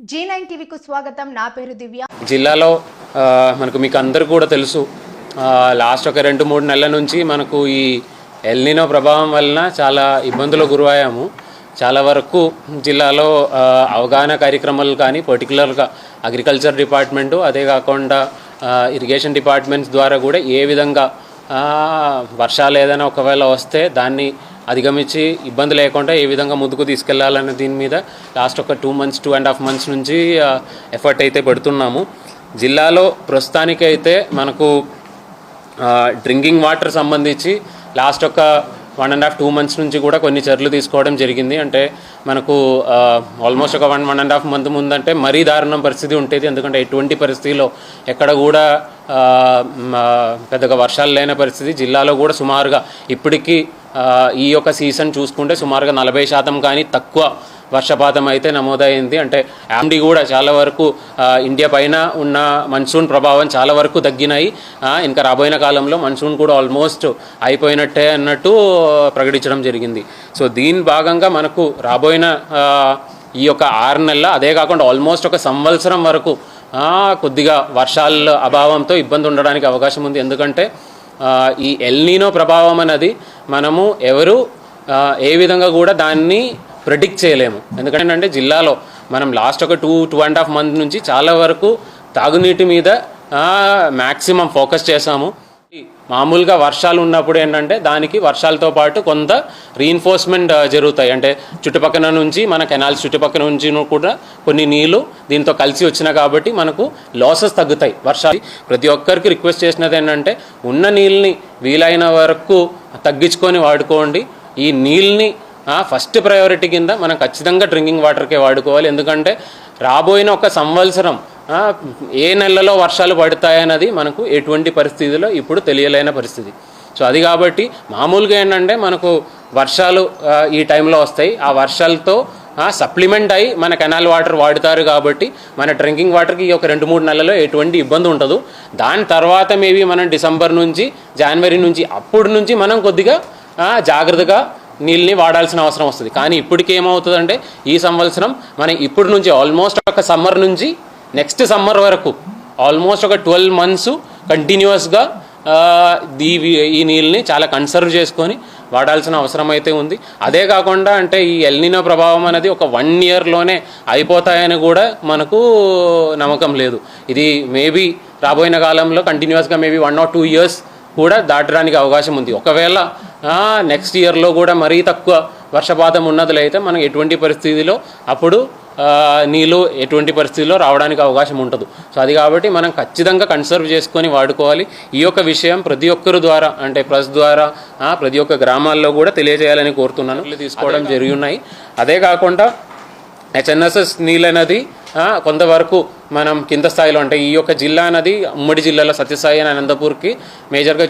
G9 టీవీకు స్వాగతం. నా పేరు దివ్య. జిల్లాలో మీకు అందరూ కూడా తెలుసు, లాస్ట్ ఒక 2-3 నెలల నుంచి మనకు ఈ ఎల్నినో ప్రభావం వలన చాలా ఇబ్బందులకు గురయ్యాము. చాలా వరకు జిల్లాలో అవగాహన కార్యక్రమాలు కానీ, పర్టికులర్గా అగ్రికల్చర్ డిపార్ట్మెంటు, అదే కాకుండా ఇరిగేషన్ డిపార్ట్మెంట్స్ ద్వారా కూడా ఏ విధంగా వర్షాలు ఏదైనా ఒకవేళ వస్తే దాన్ని అధిగమించి ఇబ్బంది లేకుండా ఏ విధంగా ముందుకు తీసుకెళ్లాలనే దీని మీద లాస్ట్ ఒక 2.5 months నుంచి ఎఫర్ట్ అయితే పెడుతున్నాము. జిల్లాలో ప్రస్తుతానికైతే మనకు డ్రింకింగ్ వాటర్ సంబంధించి లాస్ట్ ఒక 1.5-2 months నుంచి కూడా కొన్ని చర్యలు తీసుకోవడం జరిగింది. అంటే మనకు ఆల్మోస్ట్ ఒక 1.5 month ముందంటే మరీ దారుణం పరిస్థితి ఉంటుంది. ఎందుకంటే ఎటువంటి పరిస్థితిలో ఎక్కడ కూడా పెద్దగా వర్షాలు లేని పరిస్థితి. జిల్లాలో కూడా సుమారుగా ఇప్పటికీ ఈ యొక్క సీజన్ చూసుకుంటే సుమారుగా 40% కానీ తక్కువ వర్షపాతం అయితే నమోదైంది. అంటే ఆమ్డి కూడా చాలా వరకు ఇండియా పైన ఉన్న మన్సూన్ ప్రభావం చాలా వరకు తగ్గినాయి. ఇంకా రాబోయే కాలంలో మన్సూన్ కూడా ఆల్మోస్ట్ అయిపోయినట్టే అన్నట్టు ప్రకటించడం జరిగింది. సో దీని భాగంగా మనకు రాబోయిన ఈ యొక్క 6 నెలల, అదే కాకుండా ఆల్మోస్ట్ ఒక సంవత్సరం వరకు కొద్దిగా వర్షాల అభావంతో ఇబ్బంది ఉండడానికి అవకాశం ఉంది. ఎందుకంటే ఈ ఎల్నినో ప్రభావం అనేది మనము ఎవరు ఏ విధంగా కూడా దాన్ని ప్రెడిక్ట్ చేయలేము. ఎందుకంటే జిల్లాలో మనం లాస్ట్ ఒక 2.5 months నుంచి చాలా వరకు తాగునీటి మీద మ్యాక్సిమం ఫోకస్ చేశాము. మామూలుగా వర్షాలు ఉన్నప్పుడు ఏంటంటే దానికి వర్షాలతో పాటు కొంత రీఎన్ఫోర్స్మెంట్ జరుగుతాయి. అంటే చుట్టుపక్కల నుంచి మన కెనాల్స్ చుట్టుపక్కల నుంచి కూడా కొన్ని నీళ్లు దీంతో కలిసి వచ్చినాయి కాబట్టి మనకు లాసెస్ తగ్గుతాయి. వర్షాలు ప్రతి ఒక్కరికి రిక్వెస్ట్ చేసినది ఏంటంటే ఉన్న నీళ్ళని వీలైన వరకు తగ్గించుకొని వాడుకోండి. ఈ నీళ్ళని ఫస్ట్ ప్రయారిటీ కింద మనం ఖచ్చితంగా డ్రింకింగ్ వాటర్కే వాడుకోవాలి. ఎందుకంటే రాబోయిన ఒక సంవత్సరం ఏ నెలలో వర్షాలు పడతాయన్నది మనకు ఎటువంటి పరిస్థితిలో ఇప్పుడు తెలియలేని పరిస్థితి. సో అది కాబట్టి మామూలుగా ఏంటంటే మనకు వర్షాలు ఈ టైంలో వస్తాయి. ఆ వర్షాలతో సప్లిమెంట్ అయ్యి మన కెనాల్ వాటర్ వాడుతారు కాబట్టి మన డ్రింకింగ్ వాటర్కి ఈ ఒక 2-3 నెలల్లో ఎటువంటి ఇబ్బంది ఉండదు. దాని తర్వాత మేబీ మనం డిసెంబర్ నుంచి జనవరి నుంచి అప్పటి నుంచి మనం కొద్దిగా జాగ్రత్తగా నీళ్ళని వాడాల్సిన అవసరం వస్తుంది. కానీ ఇప్పటికి ఏమవుతుందంటే ఈ సంవత్సరం మనం ఇప్పటి నుంచి ఆల్మోస్ట్ ఒక సమ్మర్ నుంచి నెక్స్ట్ సమ్మర్ వరకు ఆల్మోస్ట్ ఒక 12 months కంటిన్యూస్గా ఈ నీళ్ళని చాలా కన్సర్వ్ చేసుకొని వాడాల్సిన అవసరం అయితే ఉంది. అదే కాకుండా అంటే ఈ ఎల్నినో ప్రభావం అనేది ఒక 1 yearలోనే అయిపోతాయని కూడా మనకు నమ్మకం లేదు. ఇది మేబీ రాబోయిన కాలంలో కంటిన్యూస్గా మేబీ 1 or 2 years కూడా దాటడానికి అవకాశం ఉంది. ఒకవేళ నెక్స్ట్ ఇయర్లో కూడా మరీ తక్కువ వర్షపాతం ఉన్నట్లయితే మనం ఎటువంటి పరిస్థితిలో అప్పుడు నీళ్ళు ఎటువంటి పరిస్థితుల్లో రావడానికి అవకాశం ఉంటుంది. సో అది కాబట్టి మనం ఖచ్చితంగా కన్సర్వ్ చేసుకొని వాడుకోవాలి. ఈ యొక్క విషయం ప్రతి ఒక్కరి ద్వారా అంటే ప్రెస్ ద్వారా ప్రతి ఒక్క గ్రామాల్లో కూడా తెలియజేయాలని కోరుతున్నాను. తీసుకోవడం జరిగి ఉన్నాయి. అదే కాకుండా హెచ్ఎన్ఎస్ఎస్ నీళ్ళు అనేది కొంతవరకు మనం కింద స్థాయిలో అంటే ఈ యొక్క జిల్లా అనేది ఉమ్మడి జిల్లాలో సత్యసాయి అండ్ అనంతపూర్కి మేజర్గా